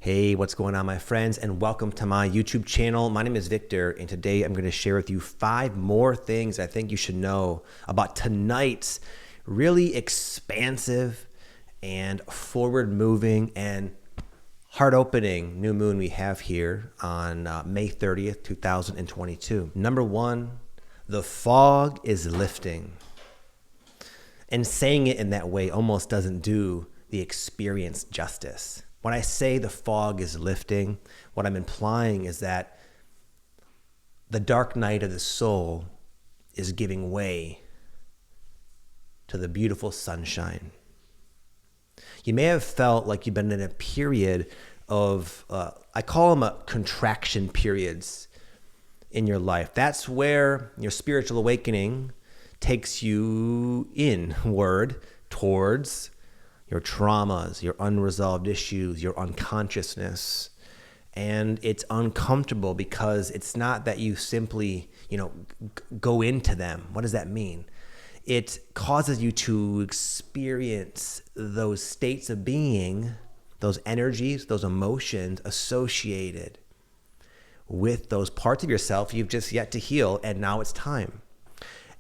Hey, what's going on, my friends, and welcome to my YouTube channel. My name is Victor, and today I'm going to share with you 5 more things I think you should know about tonight's really expansive and forward-moving and heart-opening new moon we have here on May 30th, 2022. Number 1, the fog is lifting. And saying it in that way almost doesn't do the experience justice. When I say the fog is lifting, what I'm implying is that the dark night of the soul is giving way to the beautiful sunshine. You may have felt like you've been in a period of, I call them contraction periods in your life. That's where your spiritual awakening takes you inward towards your traumas, your unresolved issues, your unconsciousness. And it's uncomfortable because it's not that you simply, go into them. What does that mean? It causes you to experience those states of being, those energies, those emotions associated with those parts of yourself you've just yet to heal, and now it's time.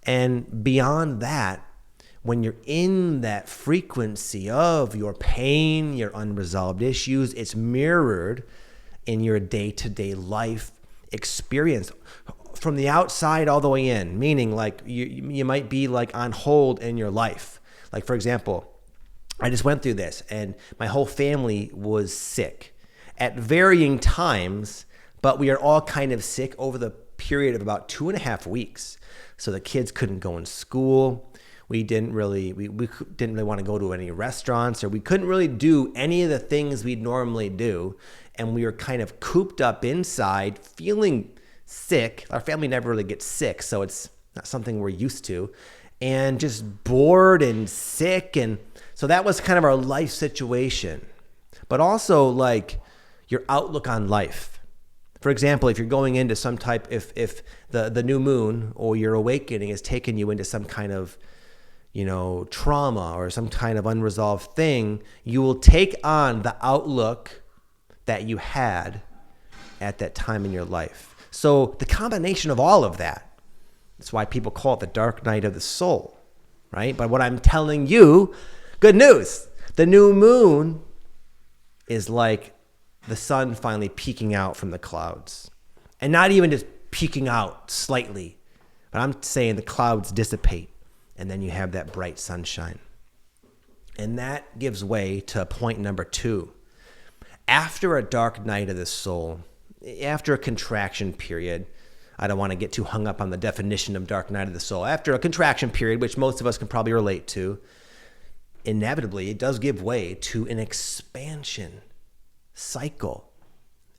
And beyond that, when you're in that frequency of your pain, your unresolved issues, it's mirrored in your day-to-day life experience from the outside all the way in, meaning like you might be like on hold in your life. Like, for example, I just went through this and my whole family was sick at varying times, but we are all kind of sick over the period of about 2.5 weeks. So the kids couldn't go in school. We didn't really want to go to any restaurants, or we couldn't really do any of the things we'd normally do. And we were kind of cooped up inside, feeling sick. Our family never really gets sick, so it's not something we're used to. And just bored and sick. And so that was kind of our life situation. But also like your outlook on life. For example, if you're going into some type, if the new moon or your awakening has taken you into some kind of trauma or some kind of unresolved thing, you will take on the outlook that you had at that time in your life. So the combination of all of that's why people call it the dark night of the soul, right? But what I'm telling you, good news, the new moon is like the sun finally peeking out from the clouds. And not even just peeking out slightly, but I'm saying the clouds dissipate. And then you have that bright sunshine. And that gives way to point number 2. After a dark night of the soul, after a contraction period, I don't want to get too hung up on the definition of dark night of the soul. After a contraction period, which most of us can probably relate to, inevitably it does give way to an expansion cycle.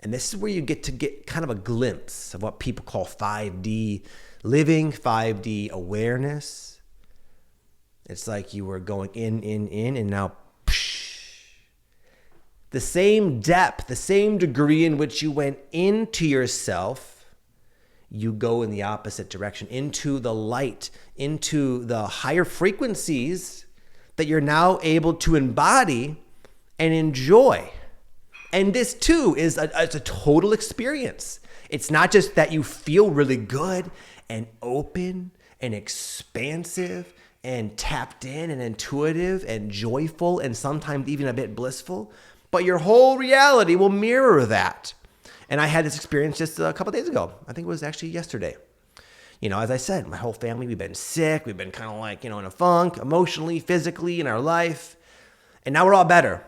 And this is where you get kind of a glimpse of what people call 5D living, 5D awareness. It's like you were going in, and now the same depth, the same degree in which you went into yourself, you go in the opposite direction, into the light, into the higher frequencies that you're now able to embody and enjoy. And this too is it's a total experience. It's not just that you feel really good and open and expansive and tapped in and intuitive and joyful and sometimes even a bit blissful, but your whole reality will mirror that. And I had this experience just a couple of days ago. I think it was actually yesterday. As I said, my whole family, we've been sick. We've been kind of like, in a funk, emotionally, physically, in our life. And now we're all better.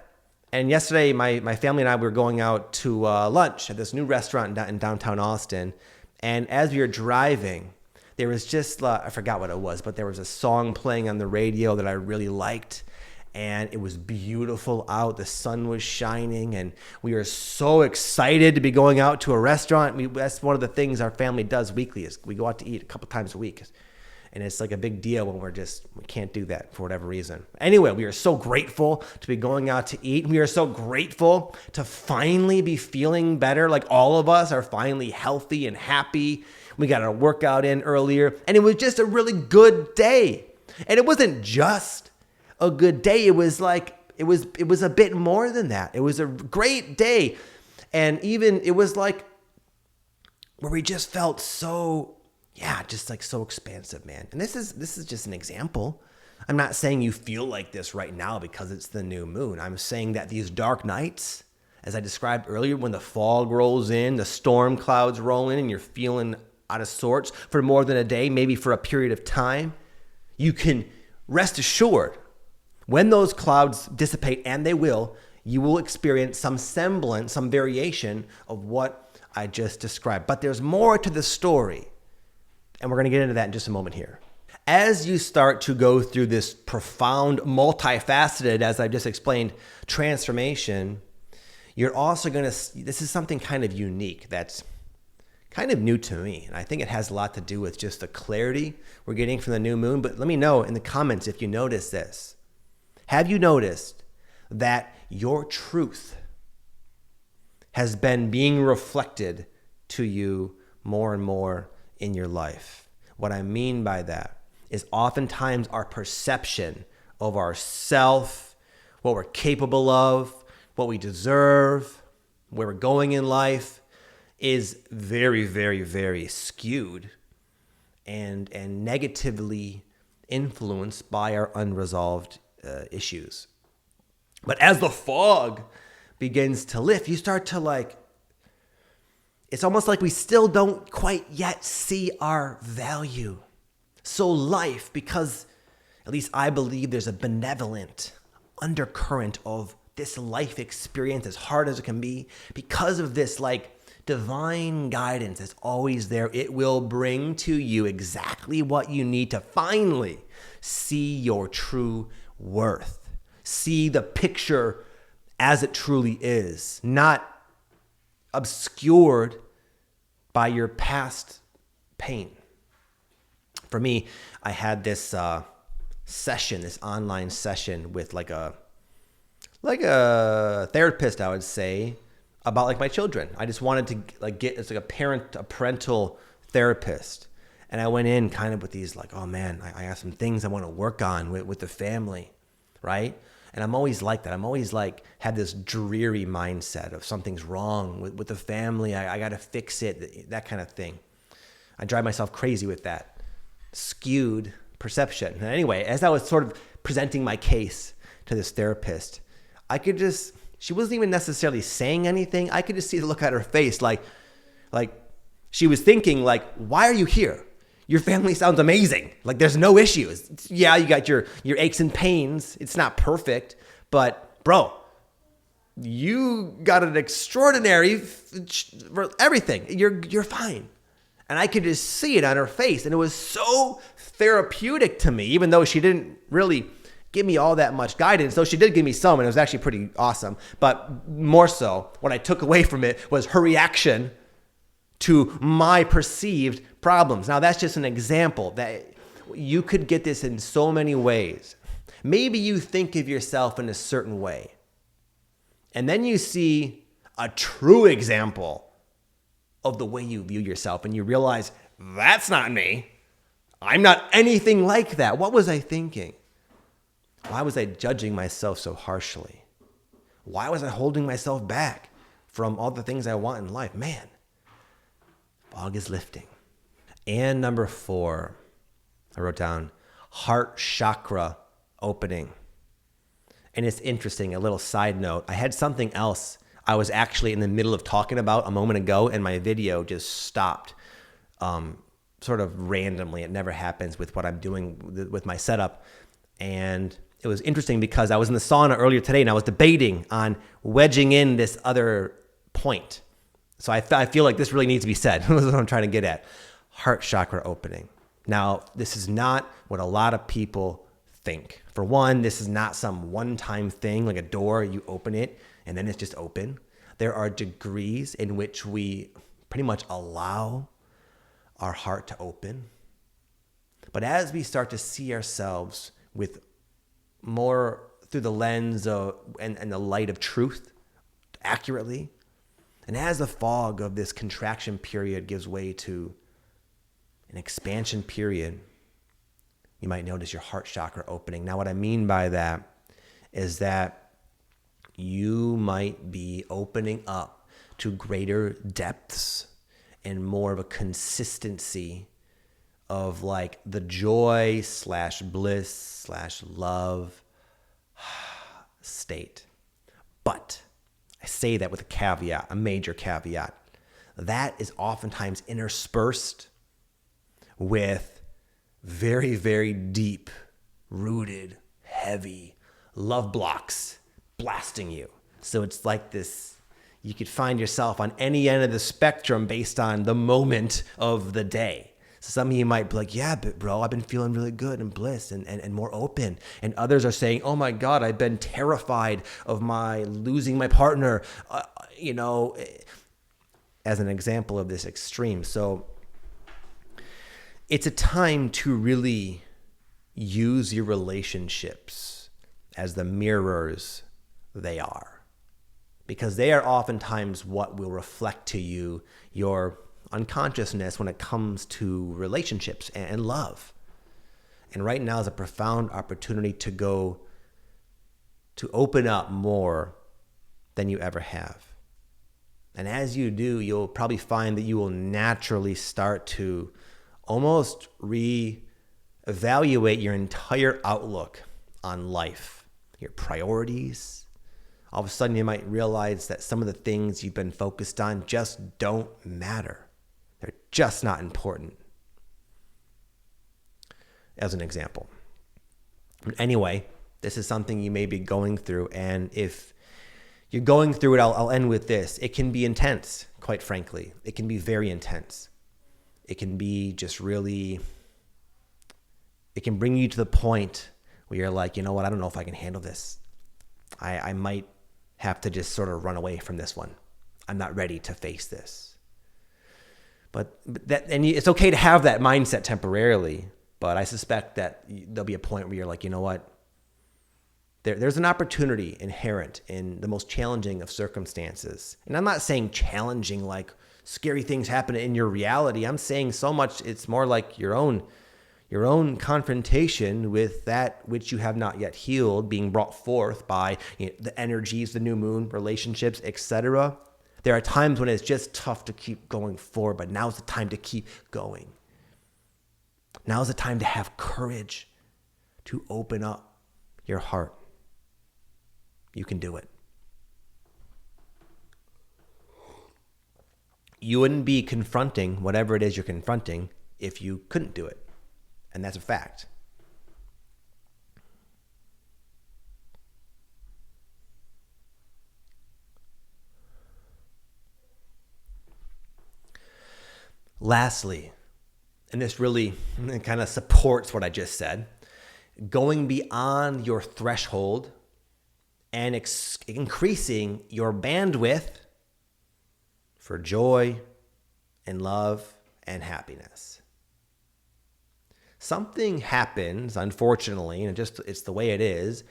And yesterday, my family and I were going out to lunch at this new restaurant in downtown Austin. And as we were driving, there was just, I forgot what it was, but there was a song playing on the radio that I really liked. And it was beautiful out. The sun was shining. And we were so excited to be going out to a restaurant. That's one of the things our family does weekly is we go out to eat a couple times a week. And it's like a big deal when we can't do that for whatever reason. Anyway, we are so grateful to be going out to eat. We are so grateful to finally be feeling better. Like all of us are finally healthy and happy. We got our workout in earlier. And it was just a really good day. And it wasn't just a good day. It was like it was a bit more than that. It was a great day. And even it was like where we just felt so, yeah, just like so expansive, man. And this is just an example. I'm not saying you feel like this right now because it's the new moon. I'm saying that these dark nights, as I described earlier, when the fog rolls in, the storm clouds roll in, and you're feeling out of sorts for more than a day, maybe for a period of time, you can rest assured when those clouds dissipate, and they will, you will experience some semblance, some variation of what I just described. But there's more to the story, and we're going to get into that in just a moment here. As you start to go through this profound, multifaceted, as I just explained, transformation, you're also going to, this is something kind of unique that's kind of new to me. And I think it has a lot to do with just the clarity we're getting from the new moon. But let me know in the comments if you notice this. Have you noticed that your truth has been being reflected to you more and more in your life? What I mean by that is oftentimes our perception of ourself, what we're capable of, what we deserve, where we're going in life is very, very, very skewed and negatively influenced by our unresolved issues. But as the fog begins to lift, you start to it's almost like we still don't quite yet see our value. So life, because at least I believe there's a benevolent undercurrent of this life experience, as hard as it can be, because of this divine guidance that's always there, it will bring to you exactly what you need to finally see your true worth. See the picture as it truly is, not obscured by your past pain. For me, I had this session, this online session with like a therapist, I would say, about my children. I just wanted to get, it's like a parental therapist. And I went in kind of with these oh man, I have some things I want to work on with the family, right? And I'm always like that. I'm always had this dreary mindset of something's wrong with the family. I got to fix it, that kind of thing. I drive myself crazy with that skewed perception. And anyway, as I was sort of presenting my case to this therapist, I could just, she wasn't even necessarily saying anything. I could just see the look at her face, like she was thinking why are you here? Your family sounds amazing. There's no issues. Yeah, you got your aches and pains. It's not perfect, but bro, you got an extraordinary everything. You're fine. And I could just see it on her face. And it was so therapeutic to me, even though she didn't really give me all that much guidance, though she did give me some, and it was actually pretty awesome. But more so, what I took away from it was her reaction to my perceived problems. Now, that's just an example that you could get this in so many ways. Maybe you think of yourself in a certain way, and then you see a true example of the way you view yourself, and you realize, that's not me. I'm not anything like that. What was I thinking? Why was I judging myself so harshly? Why was I holding myself back from all the things I want in life? Man, fog is lifting. And number 4, I wrote down heart chakra opening. And it's interesting, a little side note. I had something else I was actually in the middle of talking about a moment ago, and my video just stopped sort of randomly. It never happens with what I'm doing with my setup. And it was interesting because I was in the sauna earlier today, and I was debating on wedging in this other point. So I feel like this really needs to be said. This is what I'm trying to get at. Heart chakra opening. Now, this is not what a lot of people think. For one, this is not some one-time thing, like a door, you open it, and then it's just open. There are degrees in which we pretty much allow our heart to open. But as we start to see ourselves with more through the lens of and the light of truth accurately, and as the fog of this contraction period gives way to an expansion period, you might notice your heart chakra opening. Now, what I mean by that is that you might be opening up to greater depths and more of a consistency of like the joy / bliss / love state. But I say that with a caveat, a major caveat. That is oftentimes interspersed with very, very deep, rooted, heavy love blocks blasting you. So it's like this, you could find yourself on any end of the spectrum based on the moment of the day. So some of you might be like, yeah, but bro, I've been feeling really good and bliss and more open. And others are saying, oh my God, I've been terrified of losing my partner, as an example of this extreme. So it's a time to really use your relationships as the mirrors they are, because they are oftentimes what will reflect to you your unconsciousness when it comes to relationships and love. And right now is a profound opportunity to open up more than you ever have. And as you do, you'll probably find that you will naturally start to almost reevaluate your entire outlook on life, your priorities. All of a sudden, you might realize that some of the things you've been focused on just don't matter. They're just not important. As an example. Anyway, this is something you may be going through, and if you're going through it, I'll end with this. It can be intense, quite frankly. It can be very intense. It can be just really, it can bring you to the point where you're like, you know what, I don't know if I can handle this. I might have to just sort of run away from this one. I'm not ready to face this. It's okay to have that mindset temporarily, but I suspect that there'll be a point where you're like, you know what, there's an opportunity inherent in the most challenging of circumstances. And I'm not saying challenging like scary things happen in your reality. I'm saying so much, it's more like your own confrontation with that which you have not yet healed, being brought forth by the energies, the new moon, relationships, etc. There are times when it's just tough to keep going forward, but now's the time to keep going. Now's the time to have courage to open up your heart. You can do it. You wouldn't be confronting whatever it is you're confronting if you couldn't do it. And that's a fact. Lastly, and this really kind of supports what I just said, going beyond your threshold and increasing your bandwidth for joy and love and happiness. Something happens, unfortunately, and it's the way it is,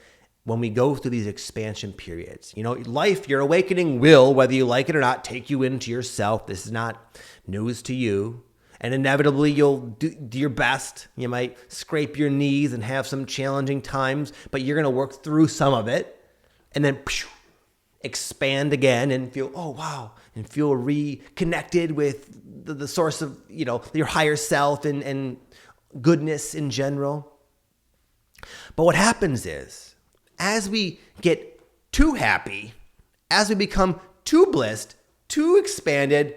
when we go through these expansion periods. Life, your awakening will, whether you like it or not, take you into yourself. This is not news to you. And inevitably, you'll do your best. You might scrape your knees and have some challenging times, but you're going to work through some of it and then expand again and feel, oh, wow, and feel reconnected with the source of, your higher self and goodness in general. But what happens is, as we get too happy, as we become too blissed, too expanded,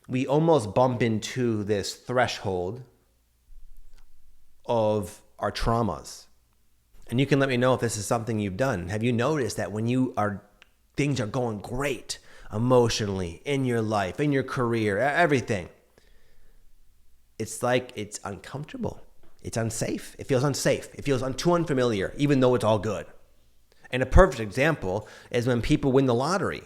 we almost bump into this threshold of our traumas. And you can let me know if this is something you've done. Have you noticed that when things are going great emotionally, in your life, in your career, everything, it's like it's uncomfortable. It's unsafe. It feels unsafe. It feels too unfamiliar, even though it's all good. And a perfect example is when people win the lottery.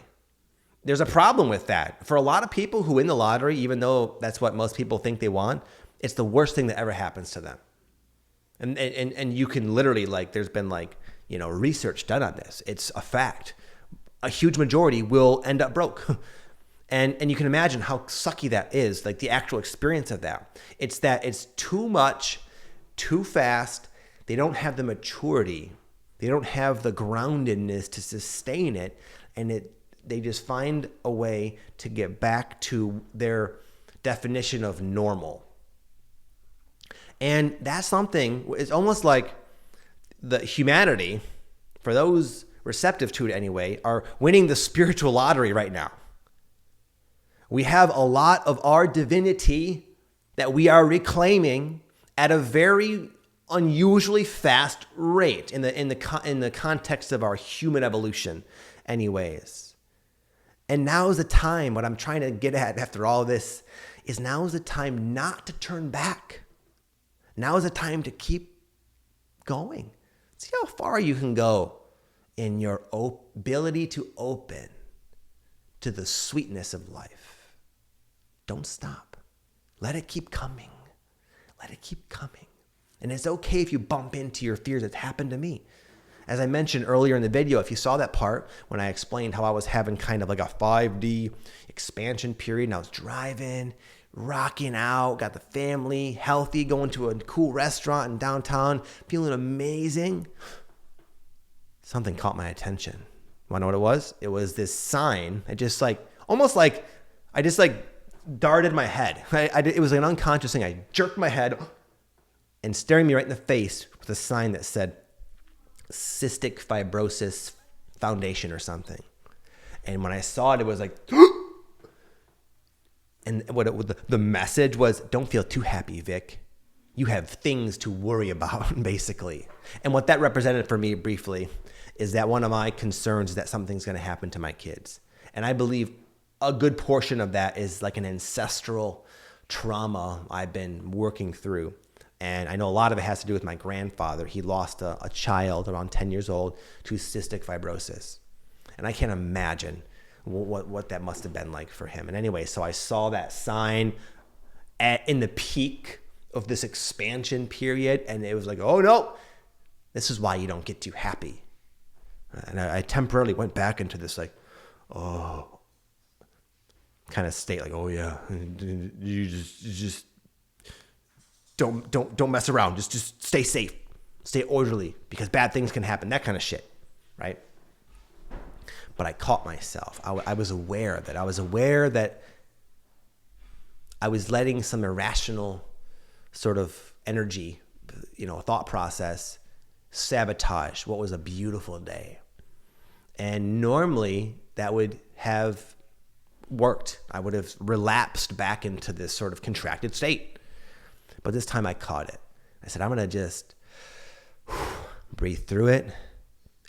There's a problem with that. For a lot of people who win the lottery, even though that's what most people think they want, it's the worst thing that ever happens to them. And you can literally, there's been research done on this. It's a fact. A huge majority will end up broke. And you can imagine how sucky that is, the actual experience of that. It's that it's too much, too fast. They don't have the maturity They don't have the groundedness to sustain it, and they just find a way to get back to their definition of normal. And that's something, it's almost like the humanity, for those receptive to it anyway, are winning the spiritual lottery right now. We have a lot of our divinity that we are reclaiming at a very unusually fast rate in the context of our human evolution anyways. And now is the time, what I'm trying to get at after all this, is now is the time not to turn back. Now is the time to keep going. See how far you can go in your ability to open to the sweetness of life. Don't stop. Let it keep coming. Let it keep coming. And it's okay if you bump into your fears. It's happened to me. As I mentioned earlier in the video, if you saw that part when I explained how I was having kind of like a 5D expansion period and I was driving, rocking out, got the family healthy, going to a cool restaurant in downtown, feeling amazing. Something caught my attention. Want to know what it was? It was this sign. I just almost like I just darted my head. It was like an unconscious thing. I jerked my head, and staring me right in the face was a sign that said Cystic Fibrosis Foundation or something. And when I saw it, it was like, and the message was, don't feel too happy, Vic. You have things to worry about, basically. And what that represented for me briefly is that one of my concerns is that something's going to happen to my kids. And I believe a good portion of that is like an ancestral trauma I've been working through. And I know a lot of it has to do with my grandfather. He lost a child around 10 years old to cystic fibrosis. And I can't imagine what that must have been like for him. And anyway, so I saw that sign in the peak of this expansion period. And it was like, oh no, this is why you don't get too happy. And I temporarily went back into this kind of state, like, oh yeah, you just don't mess around. Just stay safe, stay orderly, because bad things can happen. That kind of shit, right? But I caught myself. I was aware of it. I was aware that I was letting some irrational sort of energy, thought process sabotage what was a beautiful day. And normally that would have worked. I would have relapsed back into this sort of contracted state. But this time I caught it. I said, I'm going to just breathe through it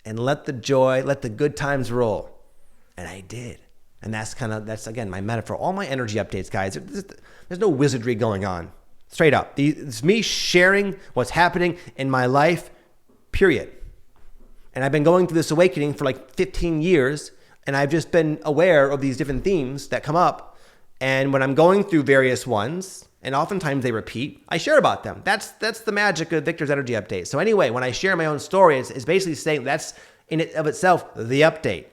and let the joy, let the good times roll. And I did. And that's again, my metaphor. All my energy updates, guys, there's no wizardry going on. Straight up. It's me sharing what's happening in my life, period. And I've been going through this awakening for like 15 years, and I've just been aware of these different themes that come up. And when I'm going through various ones, and oftentimes they repeat, I share about them. That's the magic of Victor's Energy Update. So anyway, when I share my own story, it's basically saying that's in it of itself the update.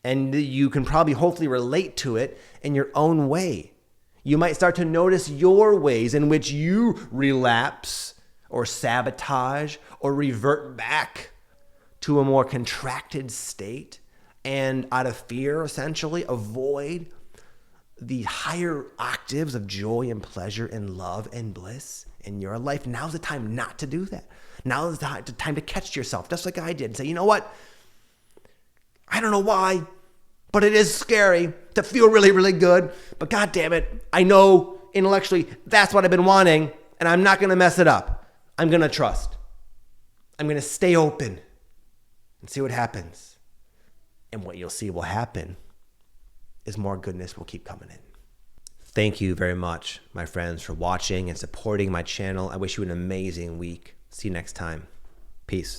And you can probably hopefully relate to it in your own way. You might start to notice your ways in which you relapse or sabotage or revert back to a more contracted state, and out of fear, essentially, avoid the higher octaves of joy and pleasure and love and bliss in your life. Now's the time not to do that. Now's the time to catch yourself, just like I did, and say, you know what? I don't know why, but it is scary to feel really, really good. But God damn it, I know intellectually that's what I've been wanting, and I'm not going to mess it up. I'm going to trust. I'm going to stay open and see what happens. And what you'll see will happen is more goodness will keep coming in. Thank you very much, my friends, for watching and supporting my channel. I wish you an amazing week. See you next time. Peace.